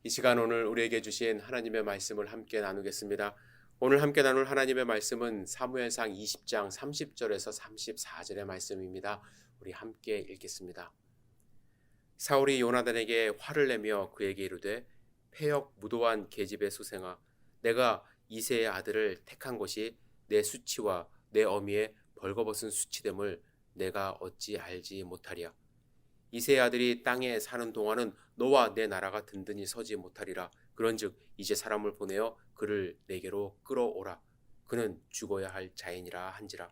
이 시간 오늘 우리에게 주신 하나님의 말씀을 함께 나누겠습니다. 오늘 함께 나눌 하나님의 말씀은 사무엘상 20장 30절에서 34절의 말씀입니다. 우리 함께 읽겠습니다. 사울이 요나단에게 화를 내며 그에게 이르되 패역 무도한 계집의 소생아, 내가 이새의 아들을 택한 것이 내 수치와 내 어미의 벌거벗은 수치됨을 내가 어찌 알지 못하랴. 이새의 아들이 땅에 사는 동안은 너와 내 나라가 든든히 서지 못하리라. 그런즉 이제 사람을 보내어 그를 내게로 끌어오라. 그는 죽어야 할 자이니라 한지라.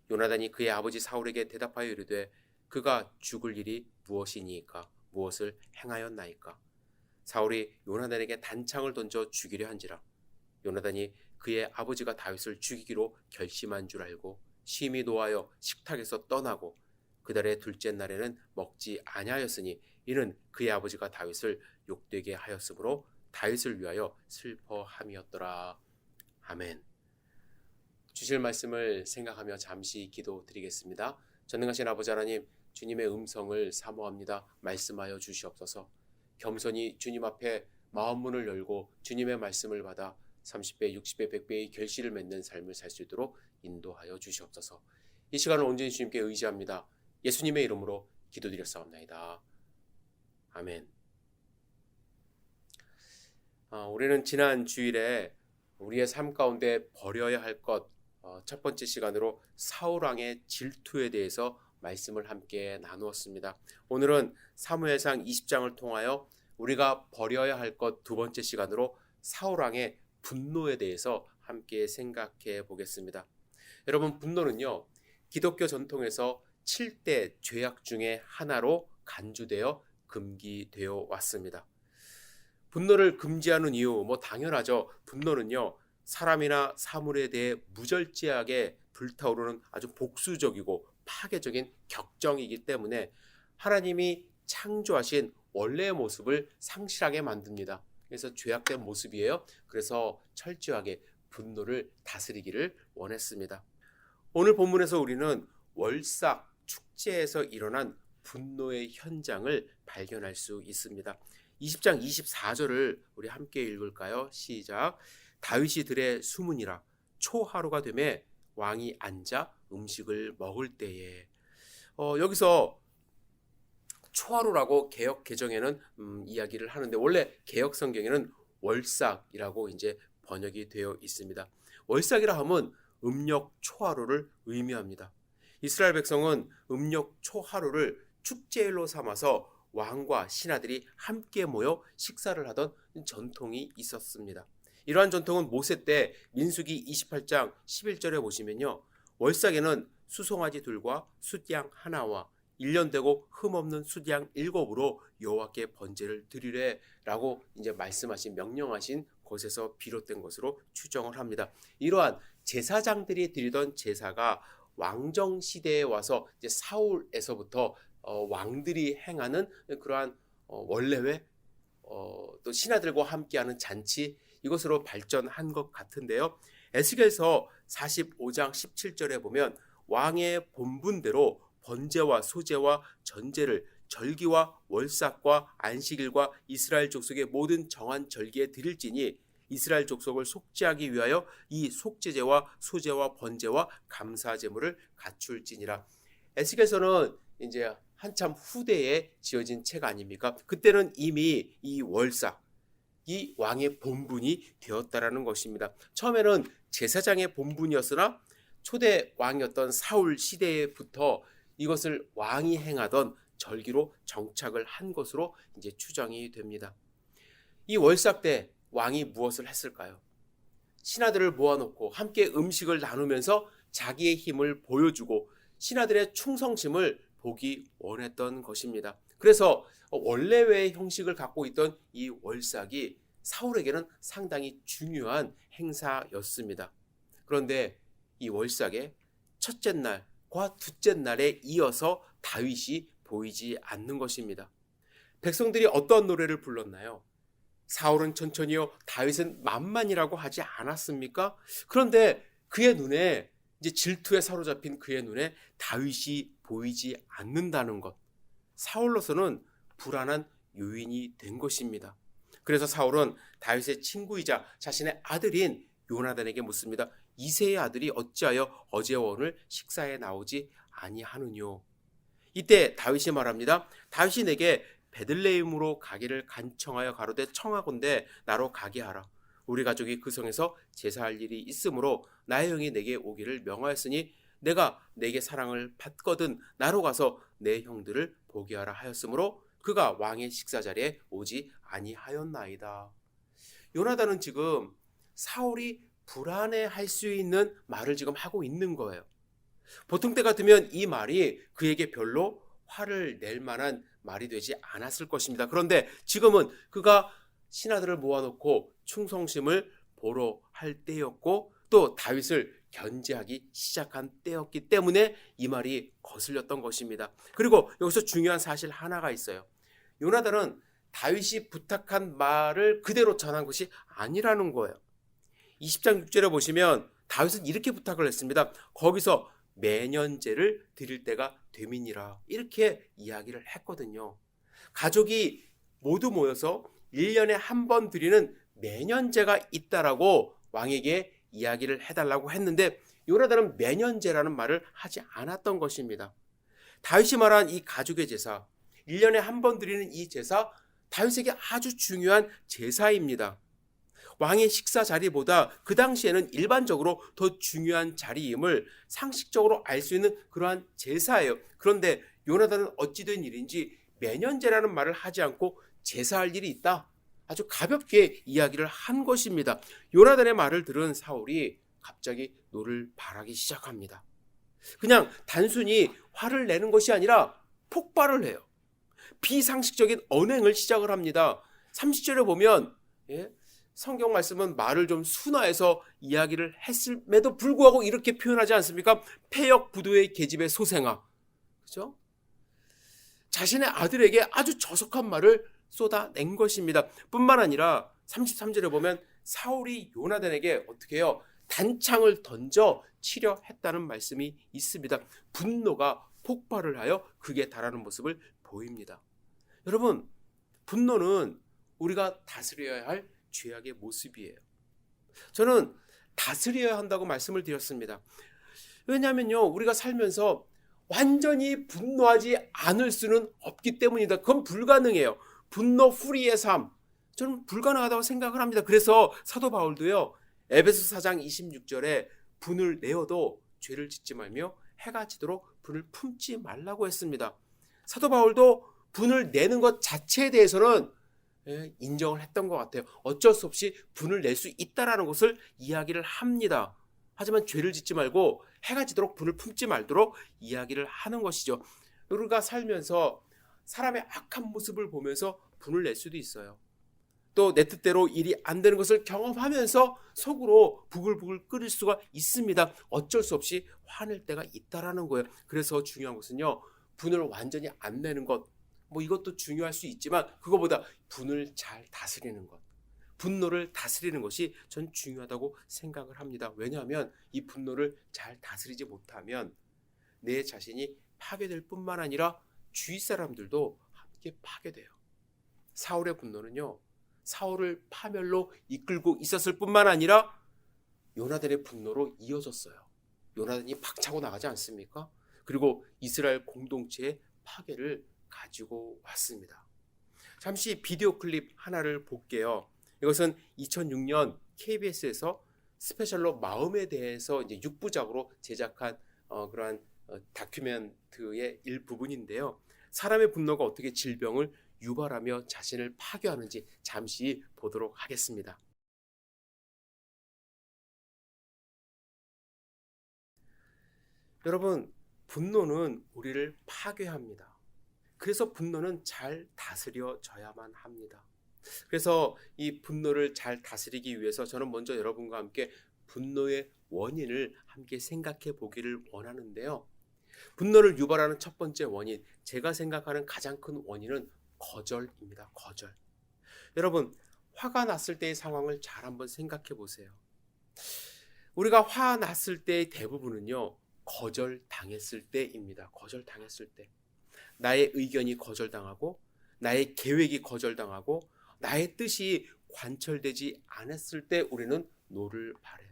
요나단이 그의 아버지 사울에게 대답하여 이르되 그가 죽을 일이 무엇이니이까? 무엇을 행하였나이까? 사울이 요나단에게 단창을 던져 죽이려 한지라. 요나단이 그의 아버지가 다윗을 죽이기로 결심한 줄 알고 심히 노하여 식탁에서 떠나고 그달의 둘째 날에는 먹지 아니하였으니 이는 그의 아버지가 다윗을 욕되게 하였으므로 다윗을 위하여 슬퍼함이었더라. 아멘. 주실 말씀을 생각하며 잠시 기도드리겠습니다. 전능하신 아버지 하나님, 주님의 음성을 사모합니다. 말씀하여 주시옵소서. 겸손히 주님 앞에 마음문을 열고 주님의 말씀을 받아 30배, 60배, 100배의 결실을 맺는 삶을 살 수 있도록 인도하여 주시옵소서. 이 시간을 온전히 주님께 의지합니다. 예수님의 이름으로 기도드렸사옵나이다. 아멘. 우리는 지난 주일에 우리의 삶 가운데 버려야 할 것 첫 번째 시간으로 사울왕의 질투에 대해서 말씀을 함께 나누었습니다. 오늘은 사무엘상 20장을 통하여 우리가 버려야 할 것 두 번째 시간으로 사울왕의 분노에 대해서 함께 생각해 보겠습니다. 여러분, 분노는요, 기독교 전통에서 7대 죄악 중에 하나로 간주되어 금기되어 왔습니다. 분노를 금지하는 이유, 당연하죠. 분노는요, 사람이나 사물에 대해 무절제하게 불타오르는 아주 복수적이고 파괴적인 격정이기 때문에 하나님이 창조하신 원래의 모습을 상실하게 만듭니다. 그래서 죄악된 모습이에요. 그래서 철저하게 분노를 다스리기를 원했습니다. 오늘 본문에서 우리는 월삭 축제에서 일어난 분노의 현장을 발견할 수 있습니다. 20장 24절을 우리 함께 읽을까요? 시작. 다윗이 들에 수문이라 초하루가 되매 왕이 앉아 음식을 먹을 때에. 여기서 초하루라고 개역 개정에는 이야기를 하는데 원래 개역 성경에는 월삭이라고 이제 번역이 되어 있습니다. 월삭이라 하면 음력 초하루를 의미합니다. 이스라엘 백성은 음력 초하루를 축제일로 삼아서 왕과 신하들이 함께 모여 식사를 하던 전통이 있었습니다. 이러한 전통은 모세 때 민수기 28장 11절에 보시면요, 월삭에는 수송아지 둘과 숫양 하나와 1년 되고 흠없는 숫양 7으로 여호와께 번제를 드리래라고 이제 말씀하신 명령하신 곳에서 비롯된 것으로 추정을 합니다. 이러한 제사장들이 드리던 제사가 왕정 시대에 와서 이제 사울에서부터 왕들이 행하는 그러한 원래회 또 신하들과 함께하는 잔치, 이것으로 발전한 것 같은데요. 에스겔서 45장 17절에 보면 왕의 본분대로 번제와 소제와 전제를 절기와 월삭과 안식일과 이스라엘 족속의 모든 정한 절기에 드릴지니 이스라엘 족속을 속죄하기 위하여 이 속죄제와 소제와 번제와 감사 제물을 갖출지니라. 에스겔서는 이제 한참 후대에 지어진 책 아닙니까? 그때는 이미 이 월삭, 이 왕의 본분이 되었다라는 것입니다. 처음에는 제사장의 본분이었으나 초대 왕이었던 사울 시대부터 이것을 왕이 행하던 절기로 정착을 한 것으로 이제 추정이 됩니다. 이 월삭 때 왕이 무엇을 했을까요? 신하들을 모아놓고 함께 음식을 나누면서 자기의 힘을 보여주고 신하들의 충성심을 보기 원했던 것입니다. 그래서 원래의 형식을 갖고 있던 이 월삭이 사울에게는 상당히 중요한 행사였습니다. 그런데 이 월삭의 첫째 날과 둘째 날에 이어서 다윗이 보이지 않는 것입니다. 백성들이 어떤 노래를 불렀나요? 사울은 천천히요, 다윗은 만만이라고 하지 않았습니까? 그런데 그의 눈에, 이제 질투에 사로잡힌 그의 눈에 다윗이 보이지 않는다는 것, 사울로서는 불안한 요인이 된 것입니다. 그래서 사울은 다윗의 친구이자 자신의 아들인 요나단에게 묻습니다. 이새의 아들이 어찌하여 어제와 오늘 식사에 나오지 아니하느뇨. 이때 다윗이 말합니다. 다윗이 내게 베들레헴으로 가기를 간청하여 가로되 청하건대 나로 가게 하라. 우리 가족이 그 성에서 제사할 일이 있으므로 나의 형이 내게 오기를 명하였으니 내가 내게 사랑을 받거든 나로 가서 내 형들을 보게 하라 하였으므로 그가 왕의 식사 자리에 오지 아니하였나이다. 요나단은 지금 사울이 불안해할 수 있는 말을 지금 하고 있는 거예요. 보통 때 같으면 이 말이 그에게 별로 화를 낼 만한 말이 되지 않았을 것입니다. 그런데 지금은 그가 신하들을 모아놓고 충성심을 보러 할 때였고 또 다윗을 견제하기 시작한 때였기 때문에 이 말이 거슬렸던 것입니다. 그리고 여기서 중요한 사실 하나가 있어요. 요나단은 다윗이 부탁한 말을 그대로 전한 것이 아니라는 거예요. 20장 6절에 보시면 다윗은 이렇게 부탁을 했습니다. 거기서 매년제를 드릴 때가 되민이라 이렇게 이야기를 했거든요. 가족이 모두 모여서 1년에 한 번 드리는 매년제가 있다라고 왕에게 이야기를 해달라고 했는데 요나단은 매년제라는 말을 하지 않았던 것입니다. 다윗이 말한 이 가족의 제사, 1년에 한 번 드리는 이 제사, 다윗에게 아주 중요한 제사입니다. 왕의 식사 자리보다 그 당시에는 일반적으로 더 중요한 자리임을 상식적으로 알 수 있는 그러한 제사예요. 그런데 요나단은 어찌 된 일인지 매년제라는 말을 하지 않고 제사할 일이 있다. 아주 가볍게 이야기를 한 것입니다. 요나단의 말을 들은 사울이 갑자기 노를 발하기 시작합니다. 그냥 단순히 화를 내는 것이 아니라 폭발을 해요. 비상식적인 언행을 시작을 합니다. 30절에 보면 성경 말씀은 말을 좀 순화해서 이야기를 했음에도 불구하고 이렇게 표현하지 않습니까? 패역부도의 계집의 소생아. 그죠? 자신의 아들에게 아주 저속한 말을 쏟아낸 것입니다. 뿐만 아니라 33절에 보면 사울이 요나단에게 어떻게 해요? 단창을 던져 치려 했다는 말씀이 있습니다. 분노가 폭발을 하여 극에 달하는 모습을 보입니다. 여러분, 분노는 우리가 다스려야 할 죄악의 모습이에요. 저는 다스려야 한다고 말씀을 드렸습니다. 왜냐하면요, 우리가 살면서 완전히 분노하지 않을 수는 없기 때문이다. 그건 불가능해요. 분노 프리의 삶, 저는 불가능하다고 생각을 합니다. 그래서 사도 바울도요, 에베소 4장 26절에 분을 내어도 죄를 짓지 말며 해가 지도록 분을 품지 말라고 했습니다. 사도 바울도 분을 내는 것 자체에 대해서는 인정을 했던 것 같아요. 어쩔 수 없이 분을 낼 수 있다라는 것을 이야기를 합니다. 하지만 죄를 짓지 말고 해가 지도록 분을 품지 말도록 이야기를 하는 것이죠. 우리가 살면서 사람의 악한 모습을 보면서 분을 낼 수도 있어요. 또 내 뜻대로 일이 안 되는 것을 경험하면서 속으로 부글부글 끓일 수가 있습니다. 어쩔 수 없이 화낼 때가 있다라는 거예요. 그래서 중요한 것은요, 분을 완전히 안 내는 것, 이것도 중요할 수 있지만 그거보다 분을 잘 다스리는 것, 분노를 다스리는 것이 전 중요하다고 생각을 합니다. 왜냐하면 이 분노를 잘 다스리지 못하면 내 자신이 파괴될 뿐만 아니라 주위 사람들도 함께 파괴돼요. 사울의 분노는요, 사울을 파멸로 이끌고 있었을 뿐만 아니라 요나단의 분노로 이어졌어요. 요나단이 박차고 나가지 않습니까? 그리고 이스라엘 공동체의 파괴를 가지고 왔습니다. 잠시 비디오 클립 하나를 볼게요. 이것은 2006년 KBS에서 스페셜로 마음에 대해서 이제 6부작으로 제작한 그러한 다큐멘트의 일부분인데요. 사람의 분노가 어떻게 질병을 유발하며 자신을 파괴하는지 잠시 보도록 하겠습니다. 여러분, 분노는 우리를 파괴합니다. 그래서 분노는 잘 다스려져야만 합니다. 그래서 이 분노를 잘 다스리기 위해서 저는 먼저 여러분과 함께 분노의 원인을 함께 생각해 보기를 원하는데요. 분노를 유발하는 첫 번째 원인, 제가 생각하는 가장 큰 원인은 거절입니다. 거절. 여러분, 화가 났을 때의 상황을 잘 한번 생각해 보세요. 우리가 화났을 때의 대부분은요, 거절당했을 때입니다. 거절당했을 때. 나의 의견이 거절당하고 나의 계획이 거절당하고 나의 뜻이 관철되지 않았을 때 우리는 노를 바래요.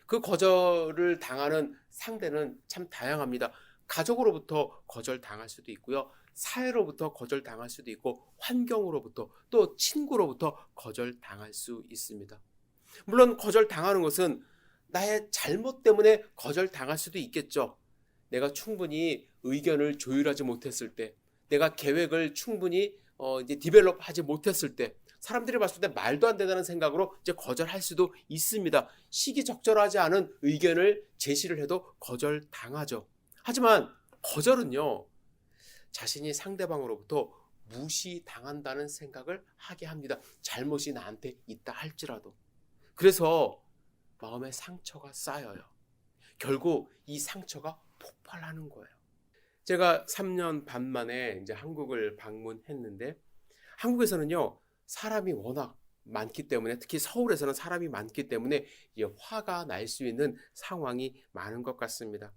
그 거절을 당하는 상대는 참 다양합니다. 가족으로부터 거절당할 수도 있고요. 사회로부터 거절당할 수도 있고 환경으로부터 또 친구로부터 거절당할 수 있습니다. 물론 거절당하는 것은 나의 잘못 때문에 거절당할 수도 있겠죠. 내가 충분히 의견을 조율하지 못했을 때, 내가 계획을 충분히 이제 디벨롭하지 못했을 때, 사람들이 봤을 때 말도 안 된다는 생각으로 이제 거절할 수도 있습니다. 시기적절하지 않은 의견을 제시를 해도 거절당하죠. 하지만 거절은요, 자신이 상대방으로부터 무시당한다는 생각을 하게 합니다. 잘못이 나한테 있다 할지라도. 그래서 마음에 상처가 쌓여요. 결국 이 상처가 폭발하는 거예요. 제가 3년 반 만에 이제 한국을 방문했는데, 한국에서는요, 사람이 워낙 많기 때문에, 특히 서울에서는 사람이 많기 때문에 화가 날 수 있는 상황이 많은 것 같습니다.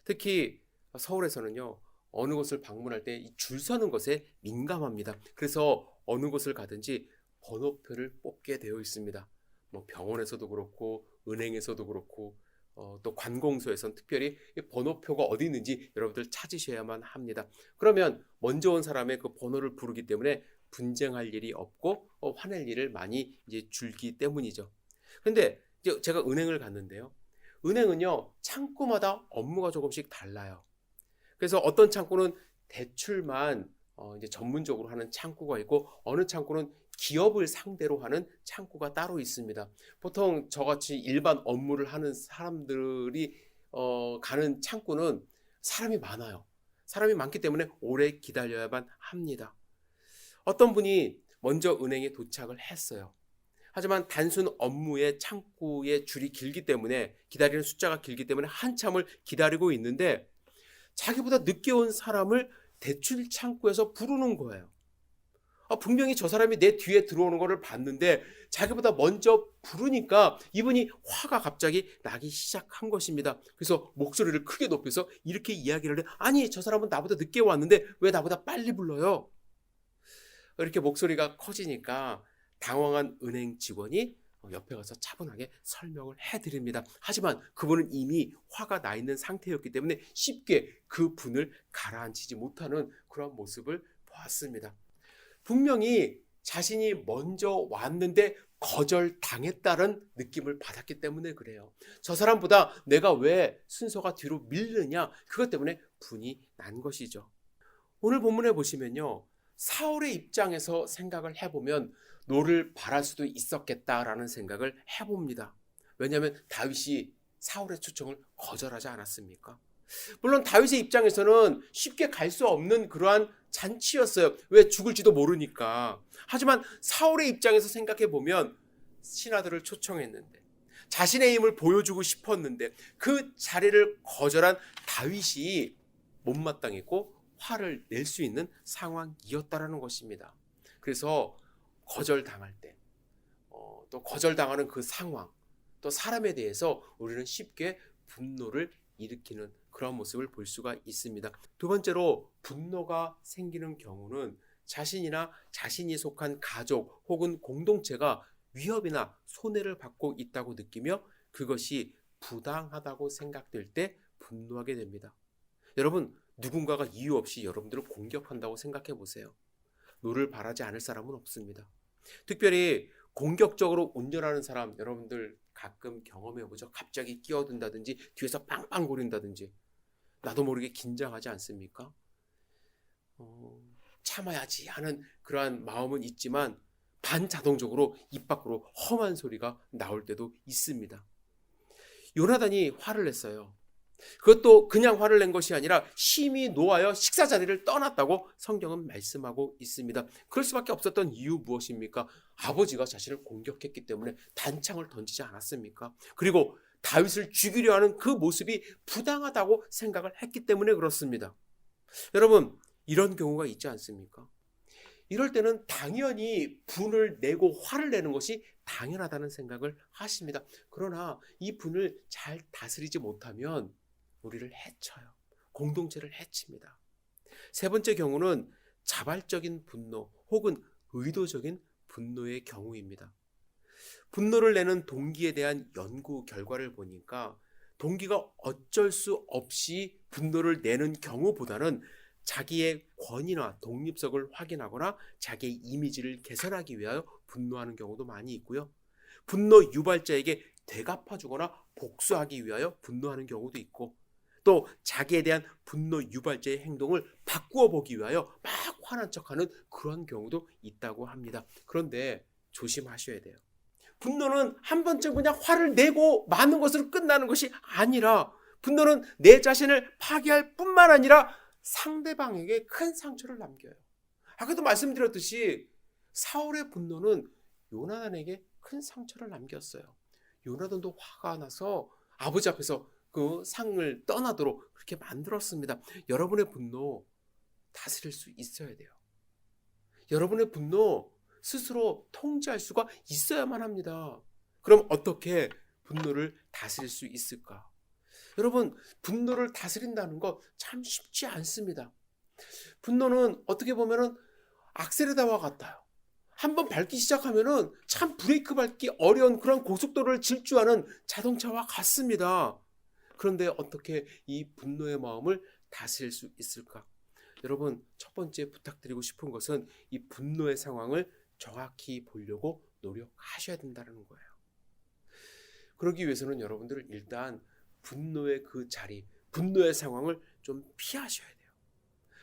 특히 서울에서는요, 어느 곳을 방문할 때 줄 서는 것에 민감합니다. 그래서 어느 곳을 가든지 번호표를 뽑게 되어 있습니다. 뭐 병원에서도 그렇고 은행에서도 그렇고 또 관공서에서는 특별히 번호표가 어디 있는지 여러분들 찾으셔야만 합니다. 그러면 먼저 온 사람의 그 번호를 부르기 때문에 분쟁할 일이 없고 화낼 일을 많이 이제 줄기 때문이죠. 근데 제가 은행을 갔는데요. 은행은요, 창구마다 업무가 조금씩 달라요. 그래서 어떤 창구는 대출만 이제 전문적으로 하는 창구가 있고, 어느 창구는 기업을 상대로 하는 창구가 따로 있습니다. 보통 저같이 일반 업무를 하는 사람들이 가는 창구는 사람이 많아요. 사람이 많기 때문에 오래 기다려야만 합니다. 어떤 분이 먼저 은행에 도착을 했어요. 하지만 단순 업무의 창구의 줄이 길기 때문에, 기다리는 숫자가 길기 때문에 한참을 기다리고 있는데 자기보다 늦게 온 사람을 대출 창구에서 부르는 거예요. 분명히 저 사람이 내 뒤에 들어오는 것을 봤는데 자기보다 먼저 부르니까 이분이 화가 갑자기 나기 시작한 것입니다. 그래서 목소리를 크게 높여서 이렇게 이야기를 해. 아니, 저 사람은 나보다 늦게 왔는데 왜 나보다 빨리 불러요? 이렇게 목소리가 커지니까 당황한 은행 직원이 옆에 가서 차분하게 설명을 해드립니다. 하지만 그분은 이미 화가 나 있는 상태였기 때문에 쉽게 그 분을 가라앉히지 못하는 그런 모습을 보았습니다. 분명히 자신이 먼저 왔는데 거절당했다는 느낌을 받았기 때문에 그래요. 저 사람보다 내가 왜 순서가 뒤로 밀느냐, 그것 때문에 분이 난 것이죠. 오늘 본문에 보시면요, 사울의 입장에서 생각을 해보면 노를 바랄 수도 있었겠다라는 생각을 해봅니다. 왜냐하면 다윗이 사울의 초청을 거절하지 않았습니까? 물론 다윗의 입장에서는 쉽게 갈 수 없는 그러한 잔치였어요. 왜? 죽을지도 모르니까. 하지만 사울의 입장에서 생각해 보면 신하들을 초청했는데, 자신의 힘을 보여주고 싶었는데 그 자리를 거절한 다윗이 못마땅했고 화를 낼 수 있는 상황이었다라는 것입니다. 그래서 거절당할 때, 또 거절당하는 그 상황, 또 사람에 대해서 우리는 쉽게 분노를 일으키는 그런 모습을 볼 수가 있습니다. 두 번째로, 분노가 생기는 경우는 자신이나 자신이 속한 가족 혹은 공동체가 위협이나 손해를 받고 있다고 느끼며 그것이 부당하다고 생각될 때 분노하게 됩니다. 여러분, 누군가가 이유 없이 여러분들을 공격한다고 생각해 보세요. 노를 바라지 않을 사람은 없습니다. 특별히 공격적으로 운전하는 사람, 여러분들 가끔 경험해보죠. 갑자기 끼어든다든지 뒤에서 빵빵거린다든지 나도 모르게 긴장하지 않습니까? 참아야지 하는 그러한 마음은 있지만 반자동적으로 입 밖으로 험한 소리가 나올 때도 있습니다. 요나단이 화를 냈어요. 그것도 그냥 화를 낸 것이 아니라 심히 노하여 식사 자리를 떠났다고 성경은 말씀하고 있습니다. 그럴 수밖에 없었던 이유 무엇입니까? 아버지가 자신을 공격했기 때문에 단창을 던지지 않았습니까? 그리고 다윗을 죽이려 하는 그 모습이 부당하다고 생각을 했기 때문에 그렇습니다. 여러분, 이런 경우가 있지 않습니까? 이럴 때는 당연히 분을 내고 화를 내는 것이 당연하다는 생각을 하십니다. 그러나 이 분을 잘 다스리지 못하면 우리를 해쳐요. 공동체를 해칩니다. 세 번째 경우는 자발적인 분노 혹은 의도적인 분노의 경우입니다. 분노를 내는 동기에 대한 연구 결과를 보니까 동기가 어쩔 수 없이 분노를 내는 경우보다는 자기의 권위나 독립성을 확인하거나 자기의 이미지를 개선하기 위하여 분노하는 경우도 많이 있고요. 분노 유발자에게 되갚아주거나 복수하기 위하여 분노하는 경우도 있고, 또 자기에 대한 분노 유발자의 행동을 바꾸어 보기 위하여 막 화난 척하는 그런 경우도 있다고 합니다. 그런데 조심하셔야 돼요. 분노는 한 번쯤 그냥 화를 내고 마는 것으로 끝나는 것이 아니라, 분노는 내 자신을 파괴할 뿐만 아니라 상대방에게 큰 상처를 남겨요. 아까도 말씀드렸듯이 사울의 분노는 요나단에게 큰 상처를 남겼어요. 요나단도 화가 나서 아버지 앞에서 그 상을 떠나도록 그렇게 만들었습니다. 여러분의 분노 다스릴 수 있어야 돼요. 여러분의 분노 스스로 통제할 수가 있어야만 합니다. 그럼 어떻게 분노를 다스릴 수 있을까? 여러분, 분노를 다스린다는 거 참 쉽지 않습니다. 분노는 어떻게 보면은 악셀레다와 같아요. 한번 밟기 시작하면은 참 브레이크 밟기 어려운 그런 고속도로를 질주하는 자동차와 같습니다. 그런데 어떻게 이 분노의 마음을 다스릴 수 있을까? 여러분, 첫 번째 부탁드리고 싶은 것은 이 분노의 상황을 정확히 보려고 노력하셔야 된다는 거예요. 그러기 위해서는 여러분들은 일단 분노의 그 자리, 분노의 상황을 좀 피하셔야 돼요.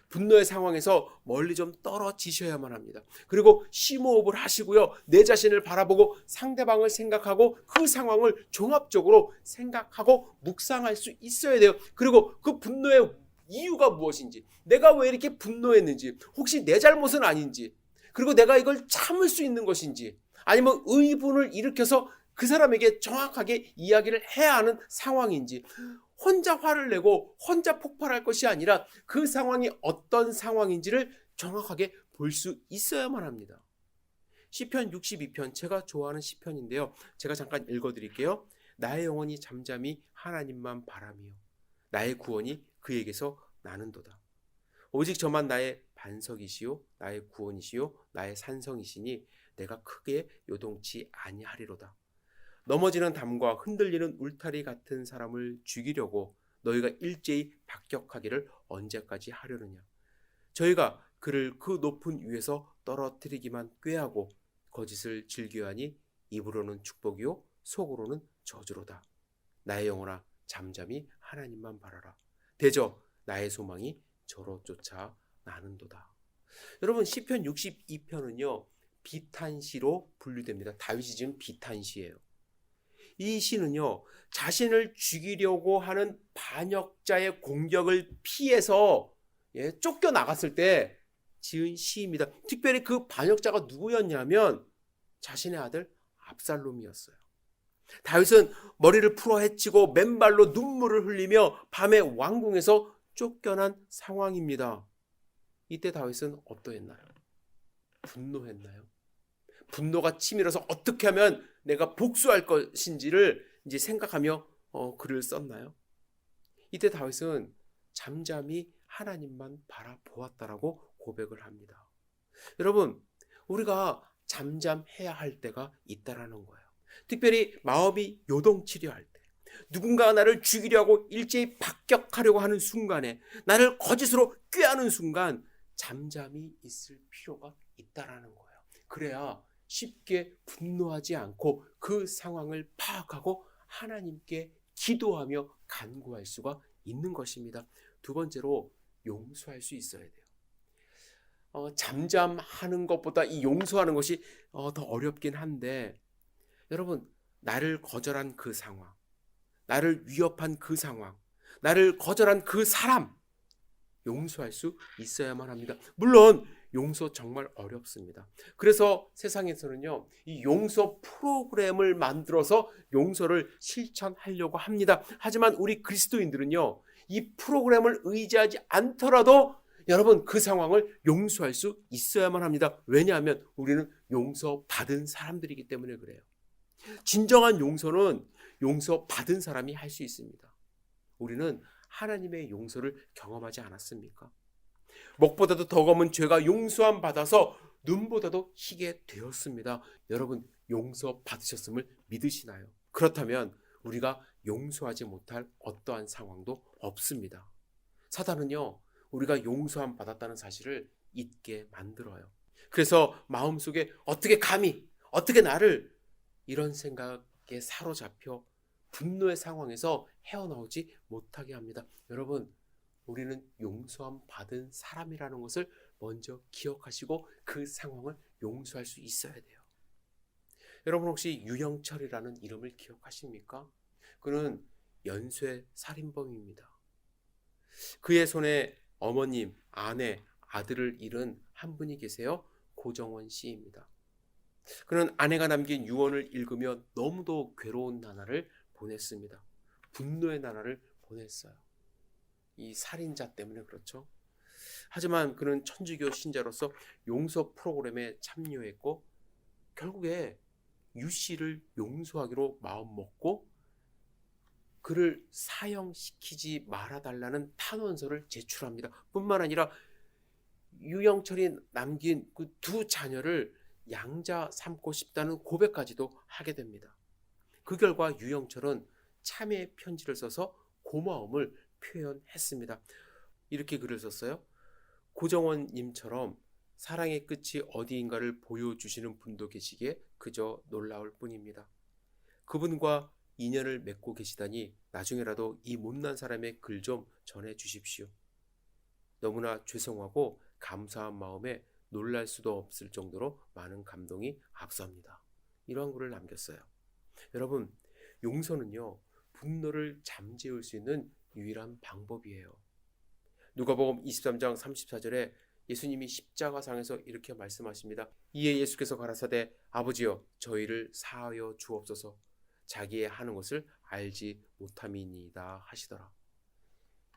분노의 상황에서 멀리 좀 떨어지셔야만 합니다. 그리고 심호흡을 하시고요. 내 자신을 바라보고 상대방을 생각하고 그 상황을 종합적으로 생각하고 묵상할 수 있어야 돼요. 그리고 그 분노의 이유가 무엇인지, 내가 왜 이렇게 분노했는지, 혹시 내 잘못은 아닌지, 그리고 내가 이걸 참을 수 있는 것인지, 아니면 의분을 일으켜서 그 사람에게 정확하게 이야기를 해야 하는 상황인지, 혼자 화를 내고 혼자 폭발할 것이 아니라 그 상황이 어떤 상황인지를 정확하게 볼 수 있어야만 합니다. 시편 62편, 제가 좋아하는 시편인데요. 제가 잠깐 읽어드릴게요. 나의 영혼이 잠잠히 하나님만 바라며 나의 구원이 그에게서 나는도다. 오직 저만 나의 반석이시요 나의 구원이시요 나의 산성이시니 내가 크게 요동치 아니하리로다. 넘어지는 담과 흔들리는 울타리 같은 사람을 죽이려고 너희가 일제히 박격하기를 언제까지 하려느냐. 저희가 그를 그 높은 위에서 떨어뜨리기만 꾀하고 거짓을 즐겨하니 입으로는 축복이요 속으로는 저주로다. 나의 영혼아 잠잠히 하나님만 바라라. 대저 나의 소망이 저로 쫓아 나는도다. 여러분, 시편 62편은요 비탄시로 분류됩니다. 다윗이 지은 비탄시예요. 이 시는요 자신을 죽이려고 하는 반역자의 공격을 피해서 쫓겨나갔을 때 지은 시입니다. 특별히 그 반역자가 누구였냐면 자신의 아들 압살롬이었어요. 다윗은 머리를 풀어 헤치고 맨발로 눈물을 흘리며 밤에 왕궁에서 쫓겨난 상황입니다. 이때 다윗은 어떠했나요? 분노했나요? 분노가 치밀어서 어떻게 하면 내가 복수할 것인지를 이제 생각하며 글을 썼나요? 이때 다윗은 잠잠히 하나님만 바라보았다라고 고백을 합니다. 여러분, 우리가 잠잠해야 할 때가 있다라는 거예요. 특별히 마음이 요동치려 할 때, 누군가가 나를 죽이려고 일제히 박격하려고 하는 순간에, 나를 거짓으로 꾀하는 순간 잠잠히 있을 필요가 있다라는 거예요. 그래야 쉽게 분노하지 않고 그 상황을 파악하고 하나님께 기도하며 간구할 수가 있는 것입니다. 두 번째로 용서할 수 있어야 돼요. 잠잠하는 것보다 이 용서하는 것이 더 어렵긴 한데, 여러분, 나를 거절한 그 상황, 나를 위협한 그 상황, 나를 거절한 그 사람, 용서할 수 있어야만 합니다. 물론 용서 정말 어렵습니다. 그래서 세상에서는요 이 용서 프로그램을 만들어서 용서를 실천하려고 합니다. 하지만 우리 그리스도인들은요 이 프로그램을 의지하지 않더라도 여러분 그 상황을 용서할 수 있어야만 합니다. 왜냐하면 우리는 용서받은 사람들이기 때문에 그래요. 진정한 용서는 용서받은 사람이 할 수 있습니다. 우리는 하나님의 용서를 경험하지 않았습니까? 먹보다도 더 검은 죄가 용서함 받아서 눈보다도 희게 되었습니다. 여러분, 용서 받으셨음을 믿으시나요? 그렇다면 우리가 용서하지 못할 어떠한 상황도 없습니다. 사단은요, 우리가 용서함 받았다는 사실을 잊게 만들어요. 그래서 마음속에 어떻게 감히, 어떻게 나를, 이런 생각에 사로잡혀 분노의 상황에서 헤어나오지 못하게 합니다. 여러분, 우리는 용서함 받은 사람이라는 것을 먼저 기억하시고 그 상황을 용서할 수 있어야 돼요. 여러분, 혹시 유영철이라는 이름을 기억하십니까? 그는 연쇄 살인범입니다. 그의 손에 어머님, 아내, 아들을 잃은 한 분이 계세요. 고정원 씨입니다. 그는 아내가 남긴 유언을 읽으며 너무도 괴로운 나날을 보냈습니다. 분노의 나날을 보냈어요. 이 살인자 때문에 그렇죠. 하지만 그는 천주교 신자로서 용서 프로그램에 참여했고 결국에 유 씨를 용서하기로 마음먹고 그를 사형시키지 말아달라는 탄원서를 제출합니다. 뿐만 아니라 유영철이 남긴 그 두 자녀를 양자 삼고 싶다는 고백까지도 하게 됩니다. 그 결과 유영철은 참회 편지를 써서 고마움을 표현했습니다. 이렇게 글을 썼어요. 고정원님처럼 사랑의 끝이 어디인가를 보여주시는 분도 계시기에 그저 놀라울 뿐입니다. 그분과 인연을 맺고 계시다니 나중에라도 이 못난 사람의 글 좀 전해주십시오. 너무나 죄송하고 감사한 마음에 놀랄 수도 없을 정도로 많은 감동이 앞섭니다. 이런 글을 남겼어요. 여러분, 용서는요, 분노를 잠재울 수 있는 유일한 방법이에요. 누가복음 23장 34절에 예수님이 십자가상에서 이렇게 말씀하십니다. 이에 예수께서 가라사대 아버지여 저희를 사하여 주옵소서 자기의 하는 것을 알지 못함이니이다 하시더라.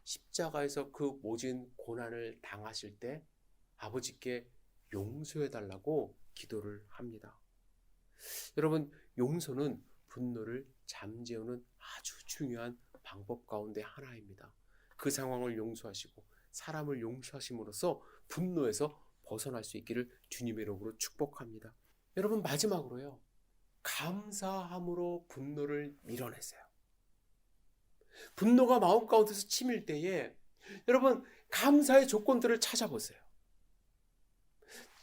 십자가에서 그 모진 고난을 당하실 때 아버지께 용서해달라고 기도를 합니다. 여러분, 용서는 분노를 잠재우는 아주 중요한 방법 가운데 하나입니다. 그 상황을 용서하시고 사람을 용서하심으로써 분노에서 벗어날 수 있기를 주님의 이름으로 축복합니다. 여러분, 마지막으로요, 감사함으로 분노를 밀어내세요. 분노가 마음 가운데서 치밀 때에 여러분, 감사의 조건들을 찾아보세요.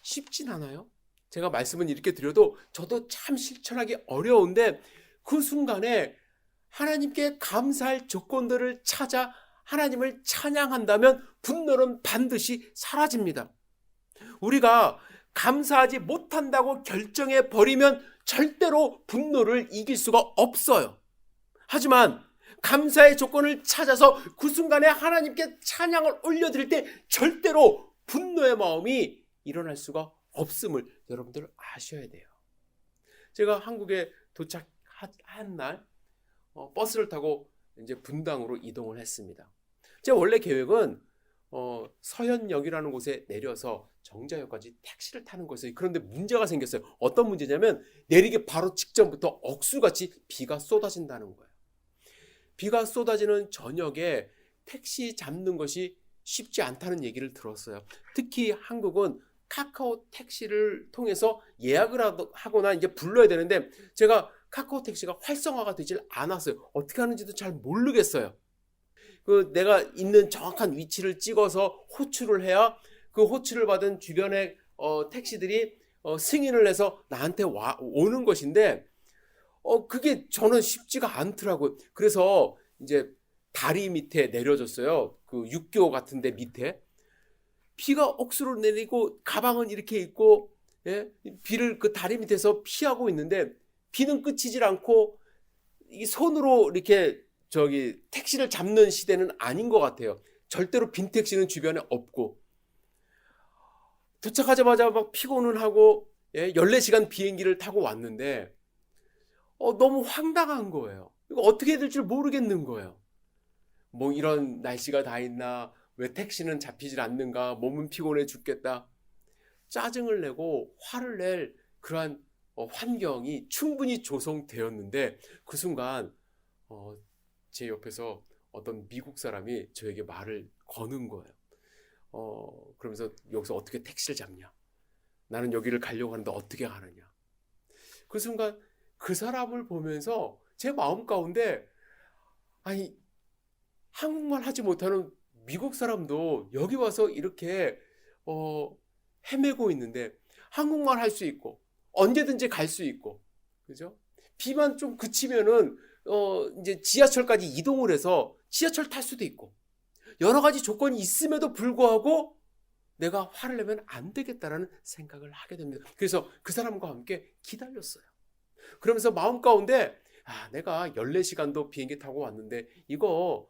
쉽진 않아요. 제가 말씀은 이렇게 드려도 저도 참 실천하기 어려운데 그 순간에 하나님께 감사할 조건들을 찾아 하나님을 찬양한다면 분노는 반드시 사라집니다. 우리가 감사하지 못한다고 결정해 버리면 절대로 분노를 이길 수가 없어요. 하지만 감사의 조건을 찾아서 그 순간에 하나님께 찬양을 올려드릴 때 절대로 분노의 마음이 일어날 수가 없음을 여러분들 아셔야 돼요. 제가 한국에 도착한 날 버스를 타고 이제 분당으로 이동을 했습니다. 제 원래 계획은 서현역이라는 곳에 내려서 정자역까지 택시를 타는 거였어요. 그런데 문제가 생겼어요. 어떤 문제냐면 내리기 바로 직전부터 억수같이 비가 쏟아진다는 거예요. 비가 쏟아지는 저녁에 택시 잡는 것이 쉽지 않다는 얘기를 들었어요. 특히 한국은 카카오 택시를 통해서 예약을 하거나 이제 불러야 되는데 제가 카카오 택시가 활성화가 되질 않았어요. 어떻게 하는지도 잘 모르겠어요. 내가 있는 정확한 위치를 찍어서 호출을 해야 그 호출을 받은 주변의 택시들이 승인을 해서 나한테 오는 것인데 그게 저는 쉽지가 않더라고요. 그래서 이제 다리 밑에 내려줬어요. 그 육교 같은 데 밑에. 비가 억수로 내리고 가방은 이렇게 있고 비를 그 다리 밑에서 피하고 있는데 비는 그치질 않고 이 손으로 이렇게 택시를 잡는 시대는 아닌 것 같아요. 절대로 빈 택시는 주변에 없고 도착하자마자 막 피곤은 하고 14시간 비행기를 타고 왔는데 너무 황당한 거예요. 이거 어떻게 해야 될지 모르겠는 거예요. 뭐 이런 날씨가 다 있나, 왜 택시는 잡히질 않는가, 몸은 피곤해 죽겠다. 짜증을 내고 화를 낼 그러한 환경이 충분히 조성되었는데 그 순간 제 옆에서 어떤 미국 사람이 저에게 말을 거는 거예요. 그러면서 여기서 어떻게 택시를 잡냐. 나는 여기를 가려고 하는데 어떻게 가느냐. 그 순간 그 사람을 보면서 제 마음 가운데, 아니, 한국말 하지 못하는 미국 사람도 여기 와서 이렇게 헤매고 있는데 한국말 할 수 있고 언제든지 갈 수 있고, 그죠? 비만 좀 그치면은 이제 지하철까지 이동을 해서 지하철 탈 수도 있고 여러 가지 조건이 있음에도 불구하고 내가 화를 내면 안 되겠다라는 생각을 하게 됩니다. 그래서 그 사람과 함께 기다렸어요. 그러면서 마음 가운데, 내가 14시간도 비행기 타고 왔는데 이거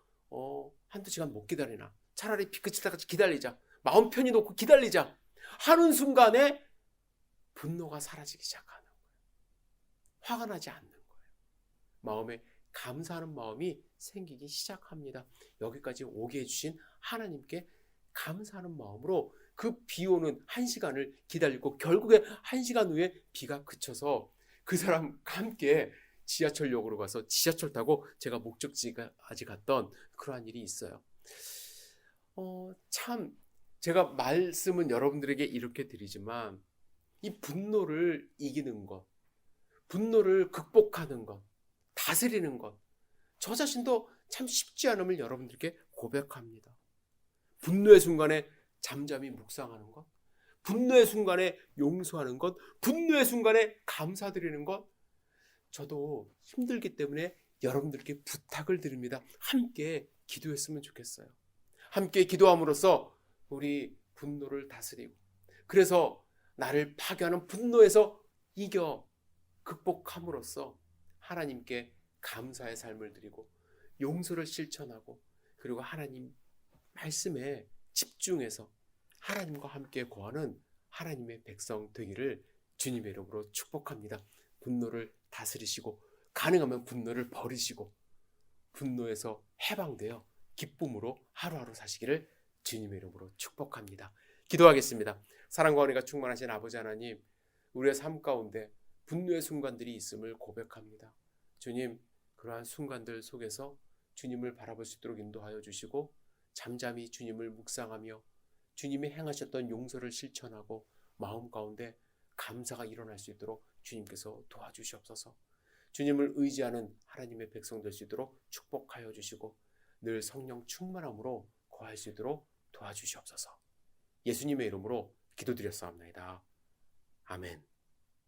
한두 시간 못 기다리나. 차라리 비 그칠 때까지 기다리자. 마음 편히 놓고 기다리자 하는 순간에 분노가 사라지기 시작하는 거예요. 화가 나지 않는 거예요. 마음에 감사하는 마음이 생기기 시작합니다. 여기까지 오게 해주신 하나님께 감사하는 마음으로 그 비 오는 1시간을 기다리고 결국에 1시간 후에 비가 그쳐서 그 사람과 함께 지하철역으로 가서 지하철 타고 제가 목적지까지 갔던 그러한 일이 있어요. 참 제가 말씀은 여러분들에게 이렇게 드리지만 이 분노를 이기는 것, 분노를 극복하는 것, 다스리는 것, 저 자신도 참 쉽지 않음을 여러분들께 고백합니다. 분노의 순간에 잠잠히 묵상하는 것, 분노의 순간에 용서하는 것, 분노의 순간에 감사드리는 것, 저도 힘들기 때문에 여러분들께 부탁을 드립니다. 함께 기도했으면 좋겠어요. 함께 기도함으로써 우리 분노를 다스리고, 그래서 나를 파괴하는 분노에서 이겨 극복함으로써 하나님께 감사의 삶을 드리고 용서를 실천하고, 그리고 하나님 말씀에 집중해서 하나님과 함께 거하는 하나님의 백성 되기를 주님의 이름으로 축복합니다. 분노를 다스리시고 가능하면 분노를 버리시고 분노에서 해방되어 기쁨으로 하루하루 사시기를 주님의 이름으로 축복합니다. 기도하겠습니다. 사랑과 은혜가 충만하신 아버지 하나님, 우리의 삶 가운데 분노의 순간들이 있음을 고백합니다. 주님, 그러한 순간들 속에서 주님을 바라볼 수 있도록 인도하여 주시고 잠잠히 주님을 묵상하며 주님이 행하셨던 용서를 실천하고 마음 가운데 감사가 일어날 수 있도록 주님께서 도와주시옵소서. 주님을 의지하는 하나님의 백성 될 수 있도록 축복하여 주시고 늘 성령 충만함으로 거할 수 있도록 도와주시옵소서. 예수님의 이름으로 기도드렸사옵나이다. 아멘.